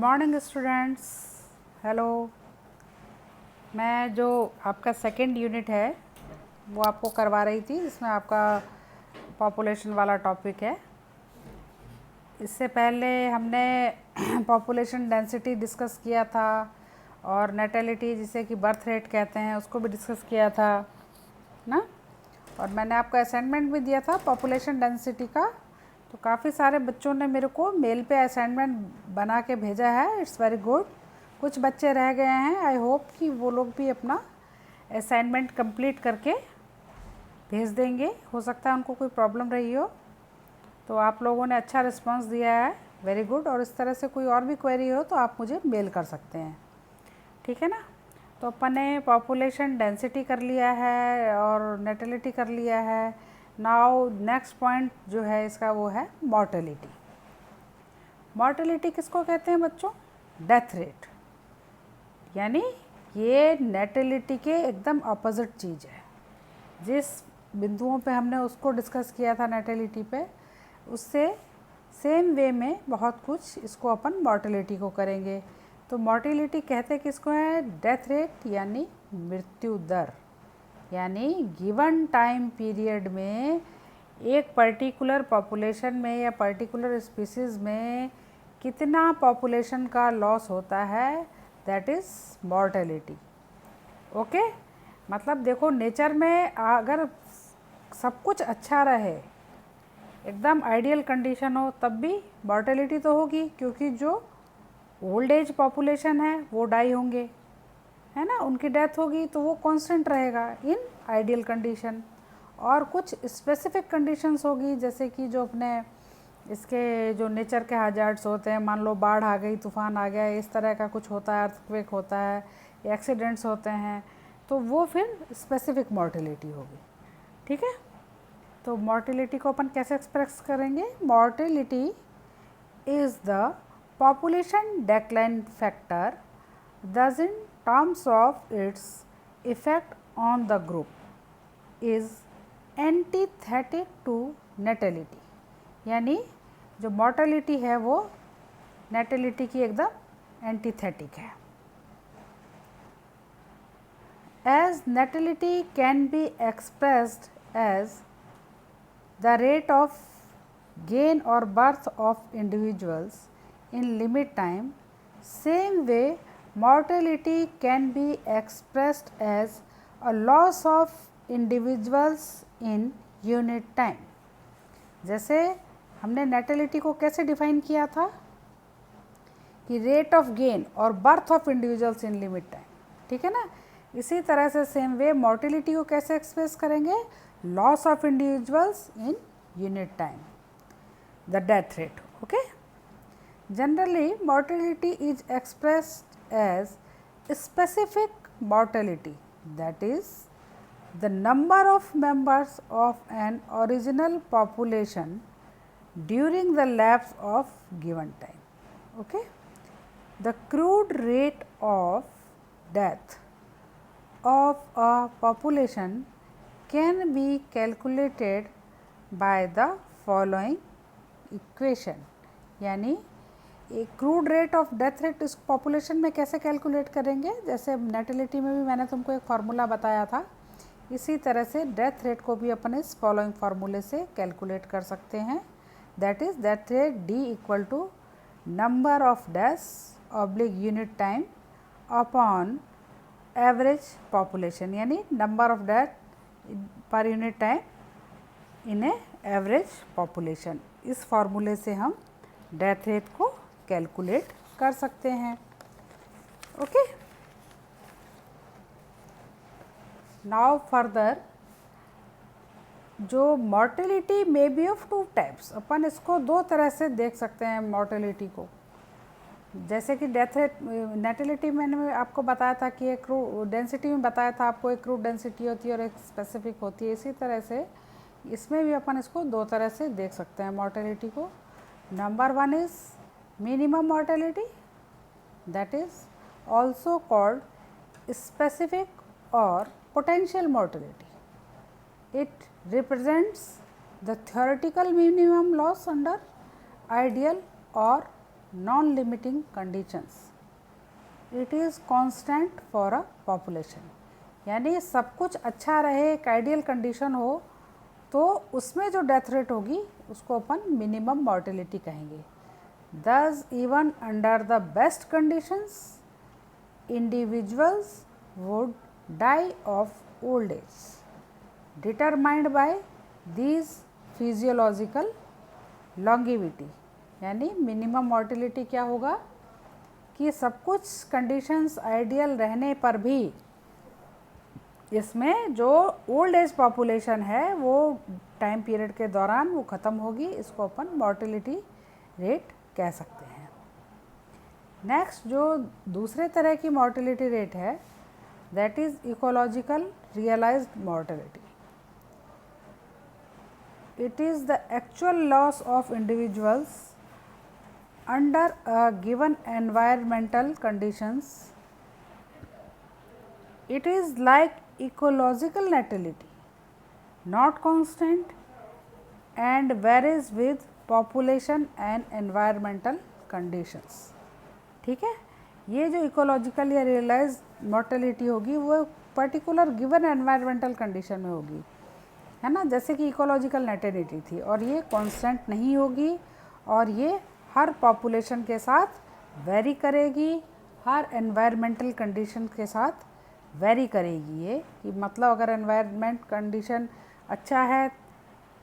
Morning students, hello. मैं जो आपका सेकंड यूनिट है वो आपको करवा रही थी, जिसमें आपका पॉपुलेशन वाला टॉपिक है। इससे पहले हमने पॉपुलेशन डेंसिटी डिस्कस किया था और नेटेलिटी, जिसे कि बर्थ रेट कहते हैं, उसको भी डिस्कस किया था ना। और मैंने आपको असाइनमेंट भी दिया था पॉपुलेशन डेंसिटी का। तो काफ़ी सारे बच्चों ने मेरे को मेल पे असाइनमेंट बना के भेजा है। It's very good. कुछ बच्चे रह गए हैं, आई होप कि वो लोग भी अपना असाइनमेंट कंप्लीट करके भेज देंगे। हो सकता है उनको कोई प्रॉब्लम रही हो। तो आप लोगों ने अच्छा रिस्पांस दिया है, वेरी गुड। और इस तरह से कोई और भी क्वेरी हो तो आप मुझे मेल कर सकते हैं, ठीक है ना। तो अपन ने पॉपुलेशन डेंसिटी कर लिया है और नेटेलिटी कर लिया है। नाउ नेक्स्ट पॉइंट जो है इसका वो है मॉर्टेलिटी। मॉर्टेलिटी किसको कहते हैं बच्चों? Death rate. यानी ये नेटेलिटी के एकदम अपोजिट चीज़ है। जिस बिंदुओं पे हमने उसको डिस्कस किया था नेटेलिटी पे, उससे सेम वे में बहुत कुछ इसको अपन मॉर्टेलिटी को करेंगे। तो मॉर्टेलिटी कहते किसको है? डेथ रेट यानी मृत्यु दर। यानी गिवन टाइम पीरियड में एक पर्टिकुलर पॉपुलेशन में या पर्टिकुलर स्पीसीज़ में कितना पॉपुलेशन का लॉस होता है, दैट इज़ मॉर्टेलिटी। ओके। मतलब देखो, नेचर में अगर सब कुछ अच्छा रहे, एकदम आइडियल कंडीशन हो, तब भी मॉर्टेलिटी तो होगी, क्योंकि जो ओल्ड एज पॉपुलेशन है वो डाई होंगे, है ना, उनकी डेथ होगी, तो वो कांस्टेंट रहेगा इन आइडियल कंडीशन। और कुछ स्पेसिफिक कंडीशंस होगी, जैसे कि जो अपने इसके जो नेचर के हजार्ड्स होते हैं, मान लो बाढ़ आ गई, तूफान आ गया, इस तरह का कुछ होता है, अर्थक्वेक होता है, एक्सीडेंट्स होते हैं, तो वो फिर स्पेसिफिक मॉर्टेलिटी होगी, ठीक है। तो मॉर्टेलिटी को अपन कैसे एक्सप्रेस करेंगे? Mortality is the population decline factor thus in terms of its effect on the group is antithetic to natality। यानी जो mortality है वो natality की एकदम antithetic है। As natality can be expressed as the rate of gain or birth of individuals in limit time, same way mortality can be expressed as a loss of individuals in unit time। जैसे हमने natality को कैसे define किया था कि rate of gain और birth of individuals in limit time, ठीक है ना। इसी तरह से सेम वे मॉर्टेलिटी को कैसे एक्सप्रेस करेंगे? Loss of individuals in unit time, the death rate. Okay. Generally, mortality is expressed as specific mortality, that is the number of members of an original population during the lapse of given time. Okay? The crude rate of death of a population can be calculated by the following equation। यानी एक crude rate of death rate इस population में कैसे calculate करेंगे? जैसे natality में भी मैंने तुमको एक फार्मूला बताया था, इसी तरह से डेथ रेट को भी अपन इस फॉलोइंग फार्मूले से कैलकुलेट कर सकते हैं। That is death rate D equal to number of deaths oblique unit time upon average population, यानी number of death per unit time in a average population. इस फार्मूले से हम डेथ रेट को कैलकुलेट कर सकते हैं। ओके। नाउ फर्दर, जो mortality may be of two types, अपन इसको दो तरह से देख सकते हैं मॉर्टेलिटी को। जैसे कि डेथ रेट, नेटेलिटी मैंने आपको बताया था कि एक डेंसिटी में बताया था आपको, एक क्रूड डेंसिटी होती है और एक स्पेसिफिक होती है। इसी तरह से इसमें भी अपन इसको दो तरह से देख सकते हैं मॉर्टेलिटी को। Number one is minimum mortality, that is also called specific or potential mortality. It represents the theoretical minimum loss under ideal or non-limiting conditions. It is constant for a population. यानी सब कुछ अच्छा रहे, एक ideal condition हो, तो उसमें जो डेथ रेट होगी उसको अपन मिनिमम मॉर्टेलिटी कहेंगे. Thus even under the best conditions, individuals would die of old age, determined by these physiological longevity. यानी मिनिमम मॉर्टेलिटी क्या होगा कि सब कुछ कंडीशंस आइडियल रहने पर भी इसमें जो ओल्ड एज पॉपुलेशन है वो टाइम पीरियड के दौरान वो ख़त्म होगी. इसको अपन मॉर्टेलिटी रेट कह सकते हैं. नेक्स्ट जो दूसरे तरह की मॉर्टेलिटी रेट है, that is ecological realised mortality. It is the actual loss of individuals under a given environmental conditions. It is like ecological natality, not constant and varies with population and environmental conditions. ठीक है, ये जो ecological या realise mortality होगी वो particular given environmental condition में होगी, है ना. जैसे कि इकोलॉजिकल नेटेलिटी थी और ये कांस्टेंट नहीं होगी और ये हर पॉपुलेशन के साथ वेरी करेगी, हर एनवायरमेंटल कंडीशन के साथ वेरी करेगी. ये कि मतलब अगर एनवायरमेंट कंडीशन अच्छा है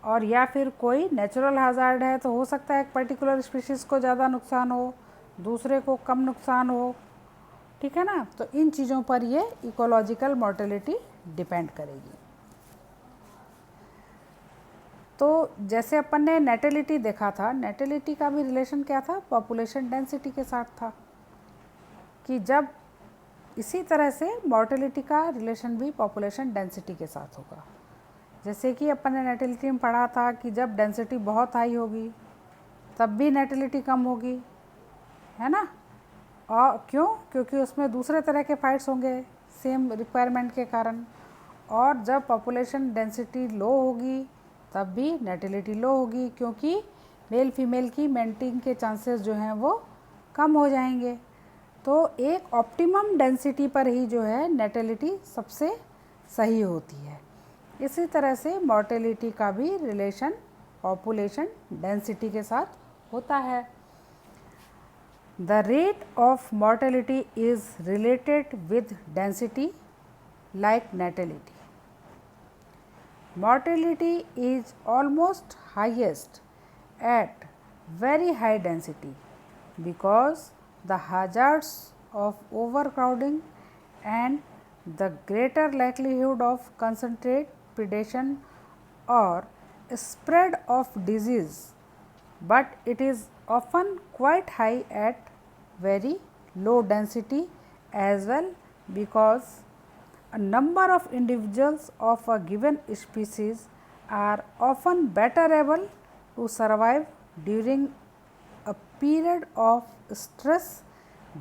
और या फिर कोई नेचुरल हज़ार्ड है तो हो सकता है एक पर्टिकुलर स्पीशीज़ को ज़्यादा नुकसान हो, दूसरे को कम नुकसान हो. ठीक है ना. तो इन चीज़ों पर ये इकोलॉजिकल मॉर्टेलिटी डिपेंड करेगी. तो जैसे अपन ने नेटेलिटी देखा था, नेटेलिटी का भी रिलेशन क्या था, पॉपुलेशन डेंसिटी के साथ था. कि जब इसी तरह से मॉर्टेलिटी का रिलेशन भी पॉपुलेशन डेंसिटी के साथ होगा. जैसे कि अपन ने नेटेलिटी में पढ़ा था कि जब डेंसिटी बहुत हाई होगी तब भी नेटेलिटी कम होगी, है ना. और क्यों? क्योंकि उसमें दूसरे तरह के फाइट्स होंगे सेम रिक्वायरमेंट के कारण. और जब पॉपुलेशन डेंसिटी लो होगी तब भी नेटेलिटी लो होगी, क्योंकि मेल फीमेल की मेंटिंग के चांसेस जो हैं वो कम हो जाएंगे. तो एक ऑप्टिमम डेंसिटी पर ही जो है नेटेलिटी सबसे सही होती है. इसी तरह से मॉर्टेलिटी का भी रिलेशन पॉपुलेशन डेंसिटी के साथ होता है. The rate of mortality is related with density like natality. Mortality is almost highest at very high density because the hazards of overcrowding and the greater likelihood of concentrated predation or spread of disease, but it is often quite high at very low density as well, because a number of individuals of a given species are often better able to survive during a period of stress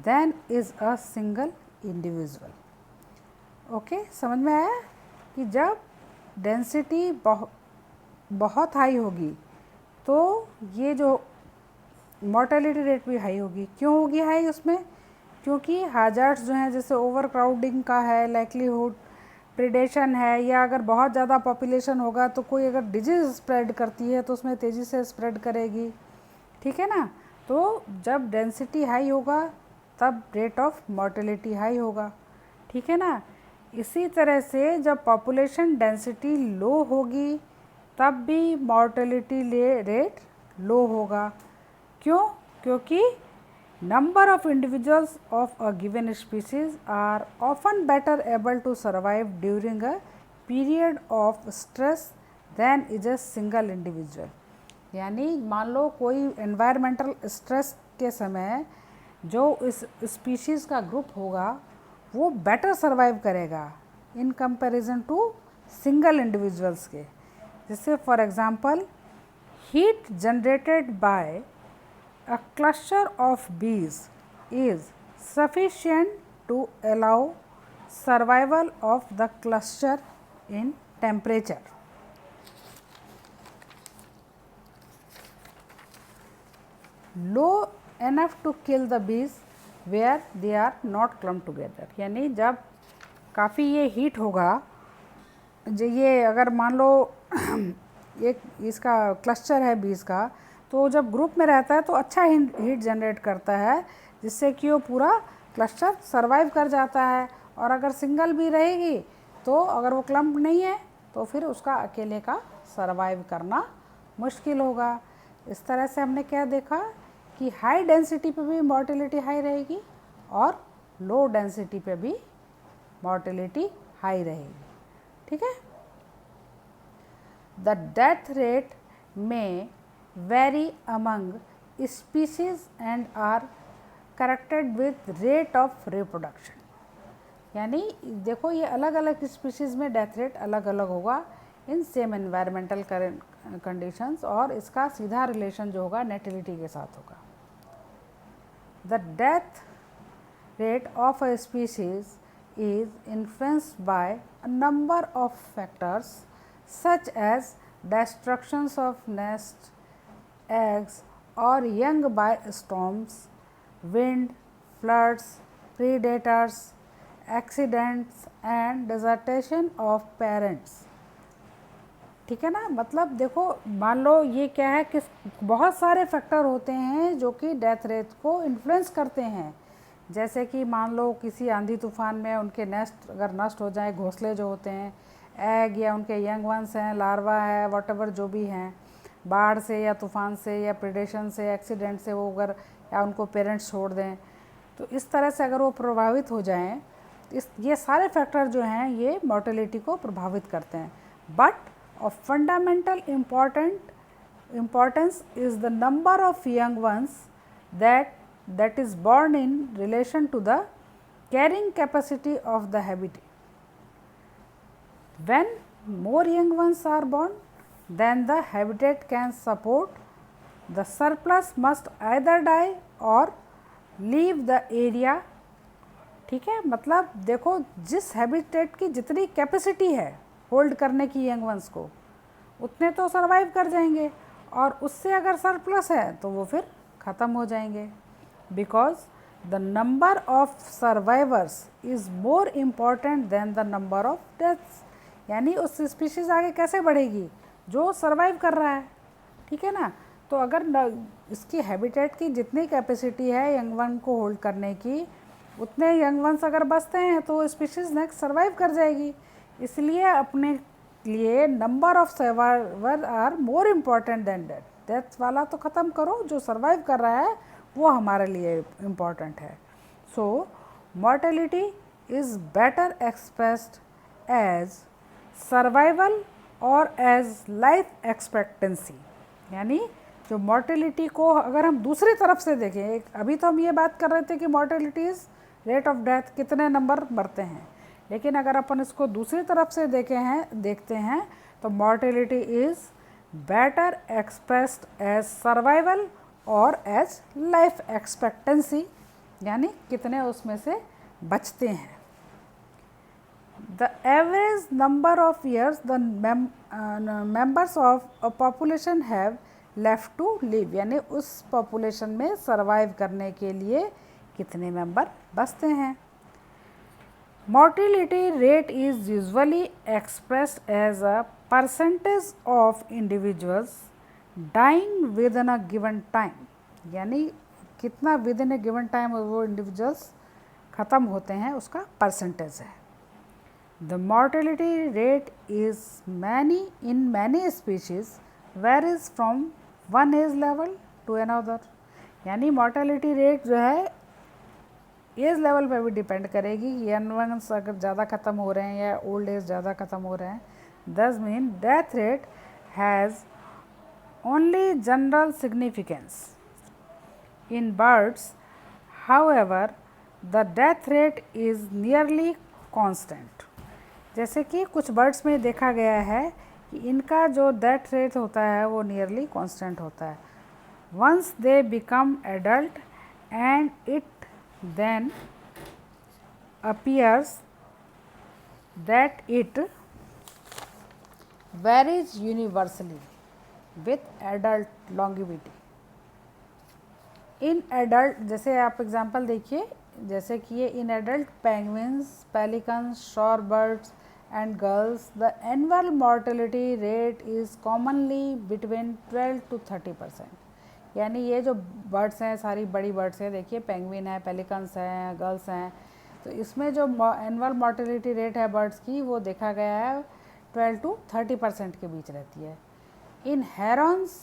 than is a single individual. Okay, समझ में आया कि जब density बहुत high होगी तो ये जो मॉर्टेलिटी रेट भी हाई होगी. क्यों होगी हाई उसमें? क्योंकि हाजार्ड्स जो हैं जैसे ओवर क्राउडिंग का है, लाइक्लीहुड प्रिडेशन है, या अगर बहुत ज़्यादा पॉपुलेशन होगा तो कोई अगर डिजीज़ स्प्रेड करती है तो उसमें तेज़ी से स्प्रेड करेगी. ठीक है ना. तो जब डेंसिटी हाई होगा तब रेट ऑफ मॉर्टेलिटी हाई होगा. ठीक है ना. इसी तरह से जब पॉपुलेशन डेंसिटी लो होगी तब भी मॉर्टेलिटी रेट लो होगा. क्यों? क्योंकि number of individuals of a given species are often better able to survive during a period of stress than is a single individual. यानी मान लो कोई environmental stress के समय जो इस species का ग्रुप होगा वो better survive करेगा in comparison to single individuals के. जैसे for example heat generated by a cluster of bees is sufficient to allow survival of the cluster in temperature. Low enough to kill the bees where they are not clumped together। यानी जब काफ़ी ये heat होगा, जो ये अगर मान लो एक इसका क्लस्टर है बीज का, तो जब ग्रुप में रहता है तो अच्छा हीट जनरेट करता है, जिससे कि वो पूरा क्लस्टर सरवाइव कर जाता है। और अगर सिंगल भी रहेगी तो अगर वो क्लम्प नहीं है तो फिर उसका अकेले का सरवाइव करना मुश्किल होगा। इस तरह से हमने क्या देखा कि हाई डेंसिटी पे भी मॉर्टेलिटी हाई रहेगी और लो डेंसिटी पे भी मॉर्टेलिटी हाई रहेगी। ठीक है। The death rate may vary among species and are corrected with rate of reproduction. यानी देखो ये अलग अलग स्पीशीज़ में डेथ रेट अलग अलग होगा इन सेम एनवायरमेंटल कंडीशंस, और इसका सीधा रिलेशन जो होगा नेटिलिटी के साथ होगा। The death rate of a species is influenced by a number of factors such as destructions of nest eggs or young by storms, wind, floods, predators, accidents and desertion of parents। ठीक है ना। मतलब देखो मान लो ये क्या है कि बहुत सारे फैक्टर होते हैं जो कि डेथ रेट को इन्फ्लुएंस करते हैं। जैसे कि मान लो किसी आंधी तूफान में उनके नेस्ट अगर नष्ट हो जाए, घोंसले जो होते हैं, एग या उनके यंग वंस हैं, लार्वा है, वॉटएवर जो भी हैं, बाढ़ से या तूफान से या प्रेडेशन से, एक्सीडेंट से वो अगर या उनको पेरेंट्स छोड़ दें, तो इस तरह से अगर वो प्रभावित हो जाएं, ये सारे फैक्टर जो हैं ये मॉर्टेलिटी को प्रभावित करते हैं। But of fundamental importance is the number of young ones that is born in relation to the carrying capacity of the habitat। When more young ones are born, then the habitat can support, the surplus must either die or leave the area। ठीक है। मतलब देखो जिस habitat की जितनी capacity है hold करने की यंग वंस को, उतने तो सरवाइव कर जाएंगे, और उससे अगर सरप्लस है तो वो फिर ख़त्म हो जाएंगे। Because the number of survivors is more important then the number of deaths. यानी उस स्पीशीज़ आगे कैसे बढ़ेगी जो सर्वाइव कर रहा है। ठीक है ना। तो अगर इसकी हैबिटेट की जितनी कैपेसिटी है यंग वन को होल्ड करने की, उतने यंग वंस अगर बचते हैं तो स्पीशीज़ नेक्स्ट सर्वाइव कर जाएगी। इसलिए अपने लिए number of survivor are more important than death. Death वाला तो ख़त्म करो, जो सर्वाइव कर रहा है वो हमारे लिए इम्पॉर्टेंट है। So mortality is better expressed as survival और एज लाइफ एक्सपेक्टेंसी। यानी जो मॉर्टेलिटी को अगर हम दूसरी तरफ से देखें, अभी तो हम ये बात कर रहे थे कि mortality is rate of death, कितने नंबर मरते हैं, लेकिन अगर अपन इसको दूसरी तरफ से देखते हैं तो mortality is better expressed as survival और एज लाइफ एक्सपेक्टेंसी, यानी कितने उसमें से बचते हैं। The average number of years the members of a population have left to live, यानी उस पॉपुलेशन में सर्वाइव करने के लिए कितने मेंबर बचते हैं। Mortality rate is usually expressed as a percentage of individuals dying within a given time, यानी कितना within a given time वो इंडिविजुअल्स ख़त्म होते हैं उसका परसेंटेज है। The mortality rate is in many species varies from one age level to another, यानी mortality rate जो है एज लेवल पे भी डिपेंड करेगी कि यंग वंस अगर ज़्यादा ख़त्म हो रहे हैं या ओल्ड एज ज़्यादा ख़त्म हो रहे हैं। दस mean death rate has only general significance in birds, however the death rate is nearly constant। जैसे कि कुछ बर्ड्स में देखा गया है कि इनका जो डेथ रेट होता है वो नियरली कांस्टेंट होता है। Once they become adult and it then appears that it varies universally with adult longevity। In adult, जैसे आप एग्जांपल देखिए, जैसे कि ये in adult penguins, pelicans, shore birds and gulls the annual mortality rate is commonly between 12 to 30%। यानी ये जो birds हैं, सारी बड़ी बर्ड्स हैं, देखिए पेंगुइन है, पेलिकन्स हैं, गर्ल्स हैं, तो इसमें जो एनुअल मॉर्टेलिटी रेट है बर्ड्स की, वो देखा गया है 12 to 30% के बीच रहती है। इन हेरन्स,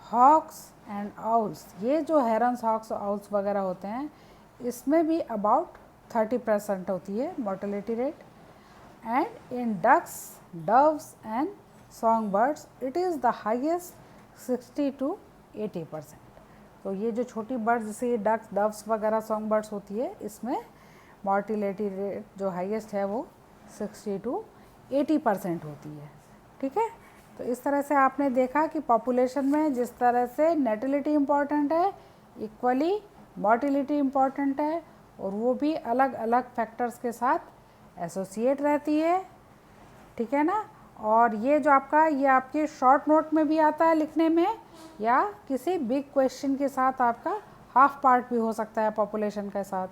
हॉक्स एंड आउल्स, ये जो हेरन्स, हॉक्स, आउल्स वगैरह होते हैं, इसमें भी अबाउट 30% होती है mortality rate. And in ducks, doves and song birds it is the highest 60 to 80%। तो ये जो छोटी बर्ड्स जैसे ये डक्स, डव्स वगैरह, सॉन्ग बर्ड्स होती है, इसमें मोर्टिलिटी रेट जो हाईएस्ट है वो 60 to 80% होती है। ठीक है, तो इस तरह से आपने देखा कि पॉपुलेशन में जिस तरह से नेटिलिटी इम्पॉर्टेंट है, इक्वली मोर्टिलिटी इम्पॉर्टेंट है, और वो भी अलग अलग फैक्टर्स के साथ एसोसिएट रहती है। ठीक है ना। और ये जो आपका, ये आपके शॉर्ट नोट में भी आता है लिखने में, या किसी बिग क्वेश्चन के साथ आपका हाफ पार्ट भी हो सकता है पॉपुलेशन के साथ।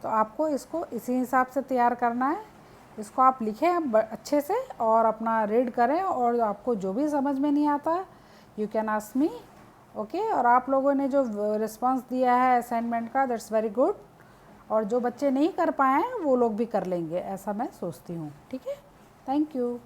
तो आपको इसको इसी हिसाब से तैयार करना है। इसको आप लिखें अच्छे से और अपना रीड करें, और आपको जो भी समझ में नहीं आता you can ask me. Okay, और आप लोगों ने जो रिस्पांस दिया है असाइनमेंट का, दैट्स वेरी गुड। और जो बच्चे नहीं कर पाए हैं वो लोग भी कर लेंगे, ऐसा मैं सोचती हूँ। ठीक है, थैंक यू।